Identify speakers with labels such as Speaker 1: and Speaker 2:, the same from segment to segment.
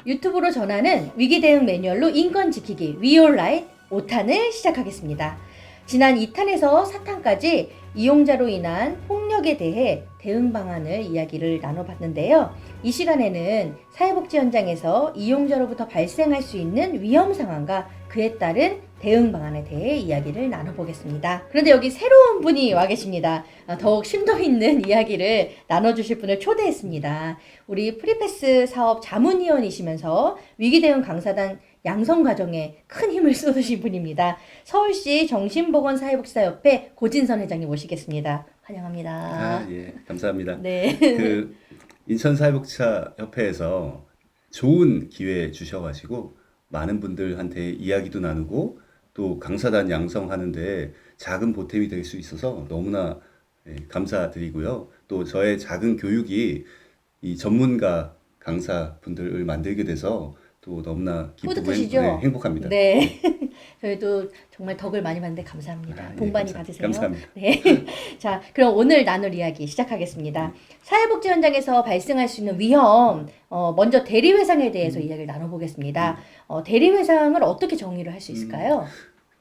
Speaker 1: 유튜브로 전하는 위기 대응 매뉴얼로 인권 지키기 위올라잇 5탄을 시작하겠습니다. 지난 2탄에서 4탄까지 이용자로 인한 폭력에 대해 대응 방안을 이야기를 나눠봤는데요. 이 시간에는 사회복지 현장에서 이용자로부터 발생할 수 있는 위험 상황과 그에 따른 대응 방안에 대해 이야기를 나눠보겠습니다. 그런데 여기 새로운 분이 와 계십니다. 더욱 심도 있는 이야기를 나눠주실 분을 초대했습니다. 우리 프리패스 사업 자문위원이시면서 위기대응 강사단 양성과정에 큰 힘을 쏟으신 분입니다. 서울시 정신보건사회복지사협회 고진선 회장님 모시겠습니다. 환영합니다.
Speaker 2: 예, 감사합니다.
Speaker 1: 네.
Speaker 2: 인천사회복지사협회에서 좋은 기회 주셔가지고 많은 분들한테 이야기도 나누고 또 강사단 양성하는데 작은 보탬이 될 수 있어서 너무나 감사드리고요. 또 저의 작은 교육이 이 전문가 강사분들을 만들게 돼서 또 너무나 기쁘고
Speaker 1: 뿌듯하시죠?
Speaker 2: 행복합니다.
Speaker 1: 네. 저희도 정말 덕을 많이 받는데 감사합니다. 복 많이 받으세요.
Speaker 2: 감사합니다.
Speaker 1: 네. 자, 그럼 오늘 나눌 이야기 시작하겠습니다. 사회복지 현장에서 발생할 수 있는 위험, 먼저 대리회상에 대해서 이야기를 나눠보겠습니다. 대리회상을 어떻게 정의를 할 수 있을까요?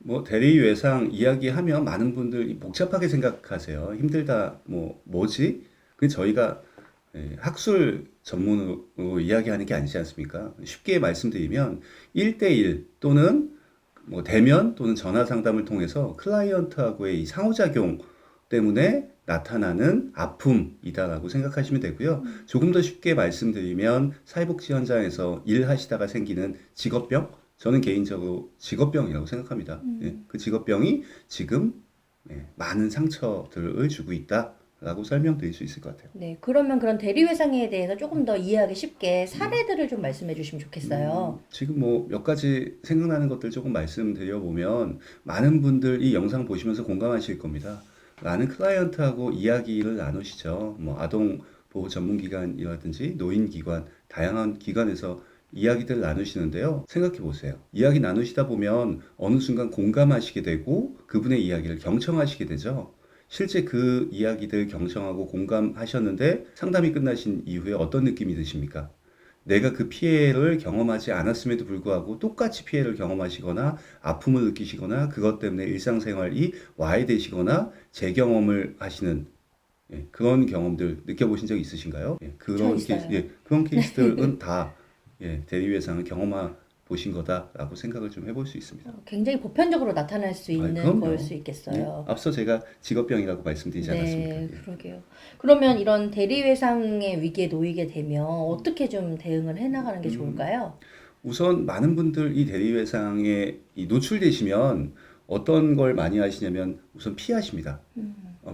Speaker 2: 뭐 대리외상 이야기하면 많은 분들이 복잡하게 생각하세요. 힘들다, 뭐지? 그 저희가 학술 전문으로 이야기하는 게 아니지 않습니까? 쉽게 말씀드리면 1대1 또는 뭐 대면 또는 전화 상담을 통해서 클라이언트하고의 이 상호작용 때문에 나타나는 아픔이다라고 생각하시면 되고요. 조금 더 쉽게 말씀드리면 사회복지 현장에서 일하시다가 생기는 직업병, 저는 개인적으로 직업병이라고 생각합니다. 그 직업병이 지금 많은 상처들을 주고 있다라고 설명드릴 수 있을 것 같아요.
Speaker 1: 네, 그러면 그런 대리회상에 대해서 조금 더 이해하기 쉽게 사례들을 좀 말씀해 주시면 좋겠어요.
Speaker 2: 지금 뭐 몇 가지 생각나는 것들 조금 말씀드려 보면 많은 분들 이 영상 보시면서 공감하실 겁니다. 많은 클라이언트하고 이야기를 나누시죠. 뭐 아동 보호 전문기관이라든지 노인기관, 다양한 기관에서 이야기들 나누시는데요. 생각해 보세요. 이야기 나누시다 보면 어느 순간 공감하시게 되고 그분의 이야기를 경청하시게 되죠. 실제 그 이야기들 경청하고 공감하셨는데 상담이 끝나신 이후에 어떤 느낌이 드십니까? 내가 그 피해를 경험하지 않았음에도 불구하고 똑같이 피해를 경험하시거나 아픔을 느끼시거나 그것 때문에 일상생활이 와해되시거나 재경험을 하시는 그런 경험들 느껴보신 적 있으신가요?
Speaker 1: 저 있어요.
Speaker 2: 그런 케이스들은 다 대리회상을 경험해 보신 거다라고 생각을 좀 해볼 수 있습니다.
Speaker 1: 굉장히 보편적으로 나타날 수 있는
Speaker 2: 그럼요.
Speaker 1: 걸 수 있겠어요.
Speaker 2: 앞서 제가 직업병이라고 말씀드리지 않았습니까?
Speaker 1: 네, 그러게요. 그러면 이런 대리회상의 위기에 놓이게 되면 어떻게 좀 대응을 해나가는 게 좋을까요?
Speaker 2: 우선 많은 분들 이 대리회상에 노출되시면 어떤 걸 많이 하시냐면 우선 피하십니다.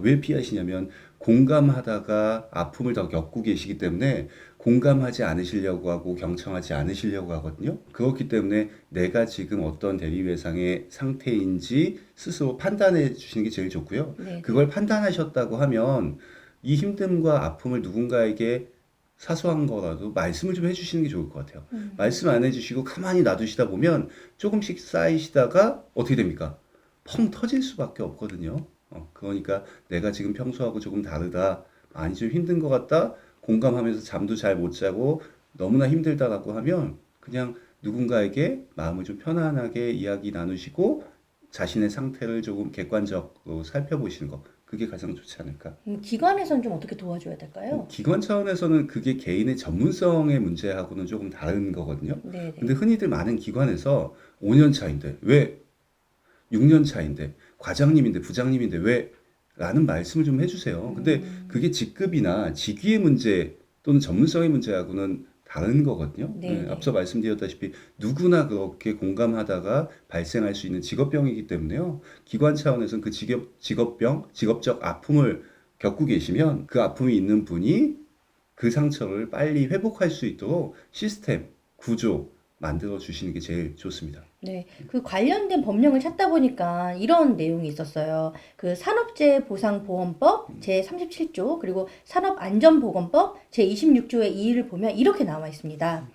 Speaker 2: 왜 피하시냐면 공감하다가 아픔을 더 겪고 계시기 때문에 공감하지 않으시려고 하고 경청하지 않으시려고 하거든요. 그렇기 때문에 내가 지금 어떤 대리회상의 상태인지 스스로 판단해 주시는 게 제일 좋고요.
Speaker 1: 네.
Speaker 2: 그걸 판단하셨다고 하면 이 힘듦과 아픔을 누군가에게 사소한 거라도 말씀을 좀 해주시는 게 좋을 것 같아요. 말씀 안 해주시고 가만히 놔두시다 보면 조금씩 쌓이시다가 어떻게 됩니까? 펑 터질 수밖에 없거든요. 그러니까 내가 지금 평소하고 조금 다르다, 많이 좀 힘든 것 같다, 공감하면서 잠도 잘 못 자고 너무나 힘들다라고 하면 그냥 누군가에게 마음을 좀 편안하게 이야기 나누시고 자신의 상태를 조금 객관적으로 살펴보시는 거, 그게 가장 좋지 않을까.
Speaker 1: 기관에서는 좀 어떻게 도와줘야 될까요?
Speaker 2: 기관 차원에서는 그게 개인의 전문성의 문제하고는 조금 다른 거거든요.
Speaker 1: 네,
Speaker 2: 근데 흔히들 많은 기관에서 5년 차인데 왜 6년 차인데 과장님인데 부장님인데 왜? 라는 말씀을 좀 해주세요. 근데 그게 직급이나 직위의 문제 또는 전문성의 문제하고는 다른 거거든요.
Speaker 1: 네.
Speaker 2: 앞서 말씀드렸다시피 누구나 그렇게 공감하다가 발생할 수 있는 직업병이기 때문에요. 기관 차원에서는 그 직업병, 직업적 아픔을 겪고 계시면 그 아픔이 있는 분이 그 상처를 빨리 회복할 수 있도록 시스템, 구조 만들어 주시는 게 제일 좋습니다.
Speaker 1: 네, 그 관련된 법령을 찾다 보니까 이런 내용이 있었어요. 그 산업재해보상보험법 제37조 그리고 산업안전보건법 제26조의 2를 보면 이렇게 나와 있습니다.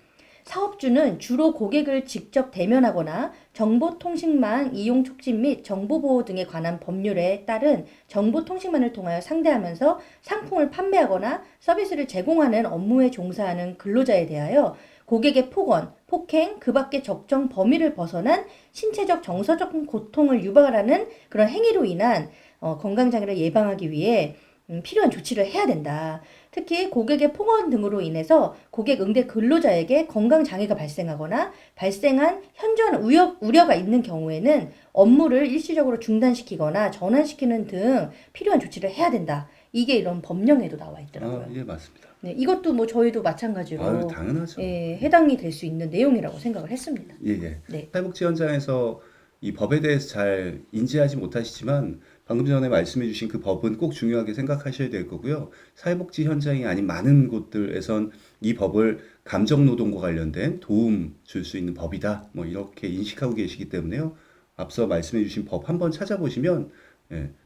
Speaker 1: 사업주는 주로 고객을 직접 대면하거나 정보통신망 이용 촉진 및 정보보호 등에 관한 법률에 따른 정보통신망을 통하여 상대하면서 상품을 판매하거나 서비스를 제공하는 업무에 종사하는 근로자에 대하여 고객의 폭언, 폭행, 그 밖의 적정 범위를 벗어난 신체적, 정서적 고통을 유발하는 그런 행위로 인한 건강장애를 예방하기 위해 필요한 조치를 해야 된다. 특히 고객의 폭언 등으로 인해서 고객 응대 근로자에게 건강장애가 발생하거나 발생한 현저한 우려가 있는 경우에는 업무를 일시적으로 중단시키거나 전환시키는 등 필요한 조치를 해야 된다. 이게 이런 법령에도 나와 있더라고요.
Speaker 2: 예, 맞습니다.
Speaker 1: 네, 이것도 뭐 저희도 마찬가지로
Speaker 2: 아유, 당연하죠.
Speaker 1: 해당이 될 수 있는 내용이라고 생각을 했습니다.
Speaker 2: 예, 예.
Speaker 1: 네.
Speaker 2: 사회복지 현장에서 이 법에 대해서 잘 인지하지 못하시지만 방금 전에 말씀해 주신 그 법은 꼭 중요하게 생각하셔야 될 거고요. 사회복지 현장이 아닌 많은 곳들에선 이 법을 감정노동과 관련된 도움 줄 수 있는 법이다. 뭐 이렇게 인식하고 계시기 때문에요. 앞서 말씀해 주신 법 한번 찾아보시면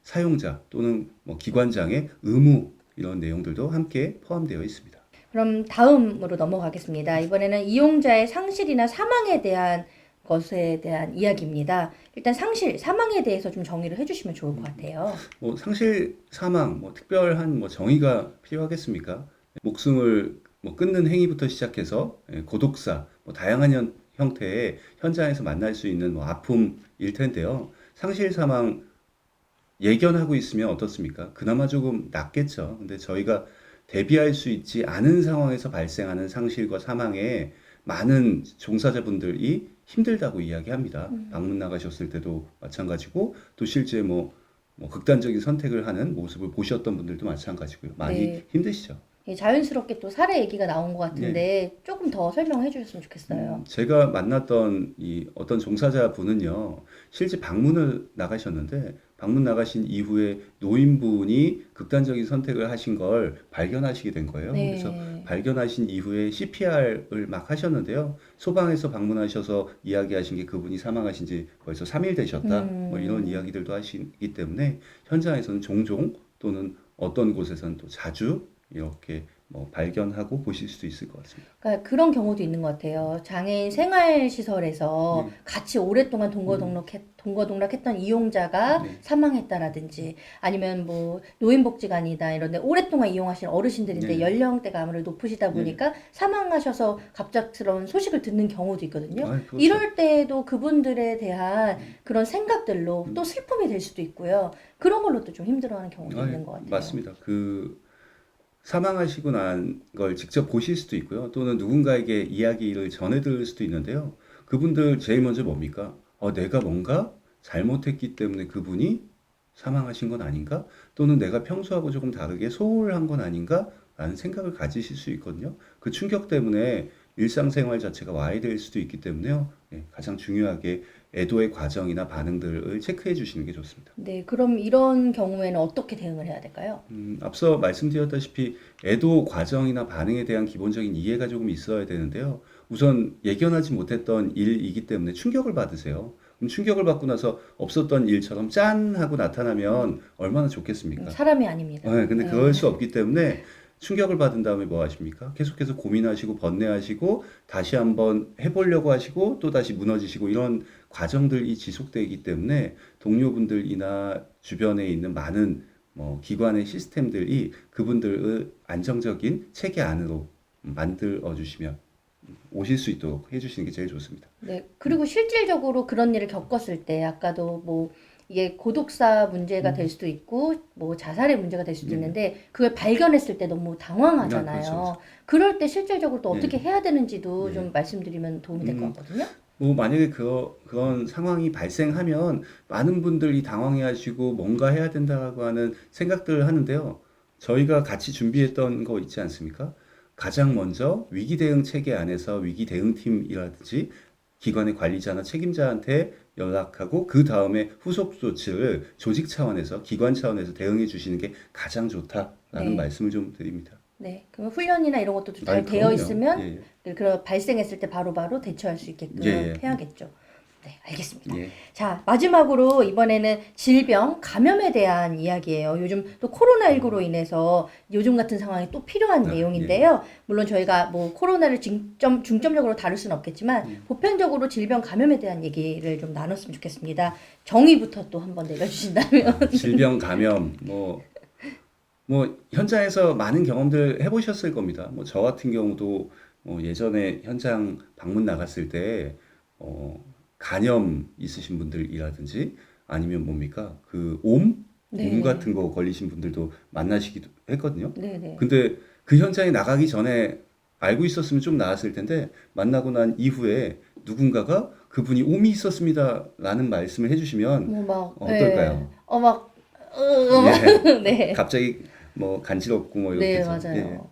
Speaker 2: 사용자 또는 뭐 기관장의 의무 이런 내용들도 함께 포함되어 있습니다.
Speaker 1: 그럼 다음으로 넘어가겠습니다. 이번에는 이용자의 상실이나 사망에 대한 것에 대한 이야기입니다. 일단 상실, 사망에 대해서 좀 정의를 해주시면 좋을 것 같아요.
Speaker 2: 뭐 상실, 사망, 뭐 특별한 뭐 정의가 필요하겠습니까? 목숨을 뭐 끊는 행위부터 시작해서 고독사, 뭐 다양한 형태의 현장에서 만날 수 있는 뭐 아픔일 텐데요. 상실, 사망 예견하고 있으면 어떻습니까? 그나마 조금 낫겠죠. 근데 저희가 대비할 수 있지 않은 상황에서 발생하는 상실과 사망에 많은 종사자분들이 힘들다고 이야기합니다. 방문 나가셨을 때도 마찬가지고 또 실제 뭐 극단적인 선택을 하는 모습을 보셨던 분들도 마찬가지고요. 많이
Speaker 1: 네.
Speaker 2: 힘드시죠.
Speaker 1: 자연스럽게 또 사례 얘기가 나온 것 같은데 조금 더 설명해 주셨으면 좋겠어요.
Speaker 2: 제가 만났던 이 어떤 종사자 분은요, 실제 방문을 나가셨는데, 방문 나가신 이후에 노인분이 극단적인 선택을 하신 걸 발견하시게 된 거예요. 그래서
Speaker 1: 네.
Speaker 2: 발견하신 이후에 CPR을 막 하셨는데요. 소방에서 방문하셔서 이야기하신 게 그분이 사망하신 지 벌써 3일 되셨다. 뭐 이런 이야기들도 하시기 때문에 현장에서는 종종 또는 어떤 곳에서는 또 자주 이렇게 뭐 발견하고 보실 수 있을 것 같습니다.
Speaker 1: 그러니까 그런 경우도 있는 것 같아요. 장애인 생활시설에서 같이 오랫동안 동거동락했던 이용자가
Speaker 2: 네.
Speaker 1: 사망했다라든지 아니면 뭐 노인복지관이다 이런데 오랫동안 이용하신 어르신들인데
Speaker 2: 네.
Speaker 1: 연령대가 아무래도 높으시다 보니까 사망하셔서 갑작스러운 소식을 듣는 경우도 있거든요.
Speaker 2: 그렇죠.
Speaker 1: 이럴 때도 그분들에 대한 그런 생각들로 또 슬픔이 될 수도 있고요. 그런 걸로 또 좀 힘들어하는 경우도 있는 것 같아요.
Speaker 2: 맞습니다. 사망하시고 난 걸 직접 보실 수도 있고요. 또는 누군가에게 이야기를 전해 들을 수도 있는데요. 그분들 제일 먼저 뭡니까? 내가 뭔가 잘못했기 때문에 그분이 사망하신 건 아닌가? 또는 내가 평소하고 조금 다르게 소홀한 건 아닌가? 라는 생각을 가지실 수 있거든요. 그 충격 때문에 일상생활 자체가 와해될 수도 있기 때문에요. 가장 중요하게 애도의 과정이나 반응들을 체크해 주시는 게 좋습니다.
Speaker 1: 네, 그럼 이런 경우에는 어떻게 대응을 해야 될까요?
Speaker 2: 앞서 말씀드렸다시피 애도 과정이나 반응에 대한 기본적인 이해가 조금 있어야 되는데요. 우선 예견하지 못했던 일이기 때문에 충격을 받으세요. 그럼 충격을 받고 나서 없었던 일처럼 짠 하고 나타나면 얼마나 좋겠습니까?
Speaker 1: 사람이 아닙니다.
Speaker 2: 근데 그럴 수 없기 때문에 충격을 받은 다음에 뭐 하십니까? 계속해서 고민하시고 번뇌하시고 다시 한번 해보려고 하시고 또 다시 무너지시고 이런 과정들이 지속되기 때문에 동료분들이나 주변에 있는 많은 기관의 시스템들이 그분들을 안정적인 체계 안으로 만들어 주시면 오실 수 있도록 해주시는 게 제일 좋습니다.
Speaker 1: 네, 그리고 실질적으로 그런 일을 겪었을 때 아까도 뭐 이게 고독사 문제가 될 수도 있고 뭐 자살의 문제가 될 수도 있는데 그걸 발견했을 때 너무 당황하잖아요.
Speaker 2: 그렇죠.
Speaker 1: 그럴 때 실질적으로 또 어떻게 해야 되는지도 좀 말씀드리면 도움이 될 것 같거든요.
Speaker 2: 만약에 그런 상황이 발생하면 많은 분들이 당황해하시고 뭔가 해야 된다고 하는 생각들을 하는데요. 저희가 같이 준비했던 거 있지 않습니까? 가장 먼저 위기 대응 체계 안에서 위기 대응팀이라든지 기관의 관리자나 책임자한테 연락하고 그 다음에 후속 조치를 조직 차원에서 기관 차원에서 대응해 주시는 게 가장 좋다라는 말씀을 좀 드립니다.
Speaker 1: 네, 그러면 훈련이나 이런 것도 좀 잘 되어
Speaker 2: 그럼요.
Speaker 1: 있으면 그런 발생했을 때 바로바로 대처할 수 있게끔 해야겠죠. 네, 알겠습니다. 자, 마지막으로 이번에는 질병, 감염에 대한 이야기예요. 요즘 또 코로나19로 인해서 요즘 같은 상황이 또 필요한 내용인데요. 물론 저희가 뭐 코로나를 중점적으로 다룰 수는 없겠지만 보편적으로 질병, 감염에 대한 얘기를 좀 나눴으면 좋겠습니다. 정의부터 또 한번 내려주신다면.
Speaker 2: 질병, 감염, 현장에서 많은 경험들 해보셨을 겁니다. 저 같은 경우도 예전에 현장 방문 나갔을 때 간염 있으신 분들이라든지 아니면 뭡니까? 그 옴
Speaker 1: 네.
Speaker 2: 같은 거 걸리신 분들도 만나시기도 했거든요.
Speaker 1: 네네.
Speaker 2: 근데 그 현장에 나가기 전에 알고 있었으면 좀 나았을 텐데 만나고 난 이후에 누군가가 그분이 옴이 있었습니다라는 말씀을 해주시면
Speaker 1: 뭐 막,
Speaker 2: 어떨까요?
Speaker 1: 막,
Speaker 2: 예,
Speaker 1: 네.
Speaker 2: 갑자기 뭐 간지럽고 뭐
Speaker 1: 네,
Speaker 2: 이렇게 좀, 예,
Speaker 1: 맞아요.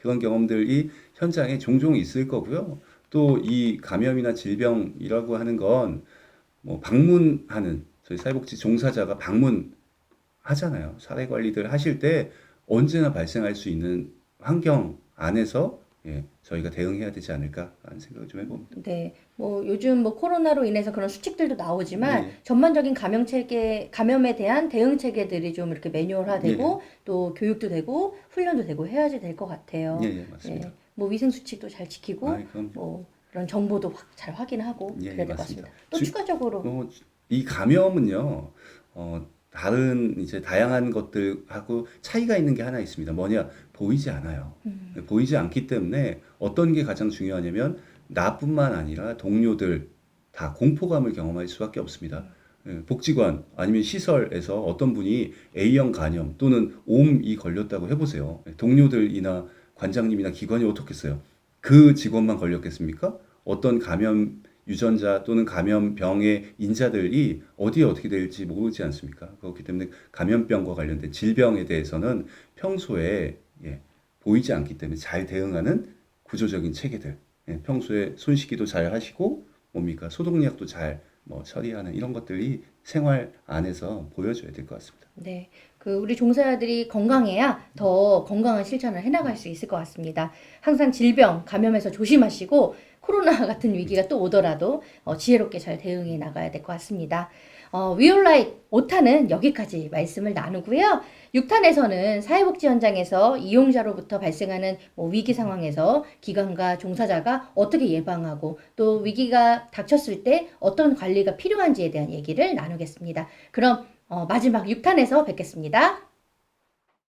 Speaker 2: 그런 경험들이 현장에 종종 있을 거고요. 또 이 감염이나 질병이라고 하는 건 뭐 방문하는 저희 사회복지 종사자가 방문하잖아요. 사회 관리들 하실 때 언제나 발생할 수 있는 환경 안에서 저희가 대응해야 되지 않을까라는 생각을 좀 해봅니다.
Speaker 1: 네, 뭐 요즘 뭐 코로나로 인해서 그런 수칙들도
Speaker 2: 예,
Speaker 1: 나오지만
Speaker 2: 예,
Speaker 1: 전반적인 감염에 대한 대응 체계들이 좀 이렇게
Speaker 2: 예, 예,
Speaker 1: 매뉴얼화되고 또 교육도 되고 훈련도 되고 해야지 될 것 같아요.
Speaker 2: 예, 맞습니다.
Speaker 1: 뭐 위생 수칙도 잘 지키고
Speaker 2: 그럼
Speaker 1: 뭐 그런 정보도 잘 확인하고
Speaker 2: 예,
Speaker 1: 그래야 될 것
Speaker 2: 맞습니다.
Speaker 1: 같습니다. 또 추가적으로
Speaker 2: 이 감염은요, 다른 이제 다양한 것들하고 차이가 있는 게 하나 있습니다. 뭐냐, 보이지 않아요. 보이지 않기 때문에 어떤 게 가장 중요하냐면 나뿐만 아니라 동료들 다 공포감을 경험할 수밖에 없습니다. 복지관 아니면 시설에서 어떤 분이 A형 간염 또는 옴이 걸렸다고 해보세요. 동료들이나 관장님이나 기관이 어떻겠어요? 그 직원만 걸렸겠습니까? 어떤 감염 유전자 또는 감염병의 인자들이 어디에 어떻게 될지 모르지 않습니까? 그렇기 때문에 감염병과 관련된 질병에 대해서는 평소에 보이지 않기 때문에 잘 대응하는 구조적인 체계들, 평소에 손 씻기도 잘 하시고 뭡니까 소독약도 잘 뭐 처리하는 이런 것들이 생활 안에서 보여줘야 될 것 같습니다.
Speaker 1: 네, 그 우리 종사자들이 건강해야 더 건강한 실천을 해나갈 수 있을 것 같습니다. 항상 질병, 감염에서 조심하시고 코로나 같은 위기가 또 오더라도 지혜롭게 잘 대응해 나가야 될 것 같습니다. 위올라이트 5탄은 여기까지 말씀을 나누고요. 6탄에서는 사회복지 현장에서 이용자로부터 발생하는 위기 상황에서 기관과 종사자가 어떻게 예방하고 또 위기가 닥쳤을 때 어떤 관리가 필요한지에 대한 얘기를 나누겠습니다. 그럼 마지막 6탄에서 뵙겠습니다.